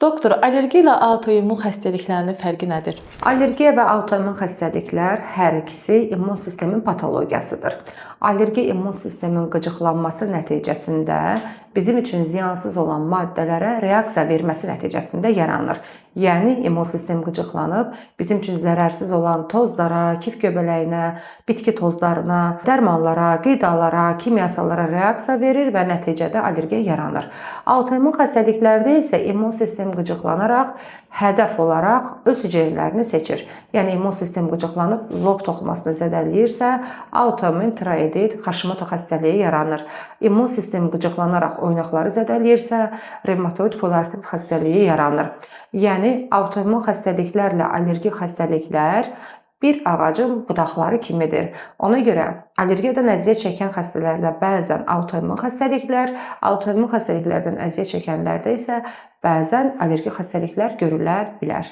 Doktor, allergiya ilə autoimmun xəstəliklərinin fərqi nədir? Allergiya və autoimmun xəstəliklər hər ikisi immun sistemin patologiyasıdır. Allergiya immun sistemin qıcıqlanması nəticəsində bizim üçün ziyansız olan maddələrə reaksiya verməsi nəticəsində yaranır. Yəni immun sistem qıcıqlanıb bizim üçün zərərsiz olan tozlara, kif göbələyinə, bitki tozlarına, dərmanlara, qidalara, kimyasallara reaksiya verir və nəticədə allergiya yaranır. Autoimmun xəstəliklərdə isə immun sistem qıcıqlanaraq hədəf olaraq öz hüceyrələrini seçir. Yəni immun sistem qıcıqlanıb zob toxumasını zədələyirsə, autoimmun tiroidit, Haşimoto xəstəliyi yaranır. İmmun sistem qıcıqlanaraq oynaqları zədələyirsə, revmatoid poliartrit xəstəliyi yaranır. Yəni autoimmun xəstəliklərlə allergik xəstəliklər bir ağacın budaqları kimidir. Ona görə allergiyadan əziyyət çəkən xəstələrdə bəzən autoimmun xəstəliklərdən əziyyət çəkənlərdə isə bəzən allergik xəstəliklər görülə bilər.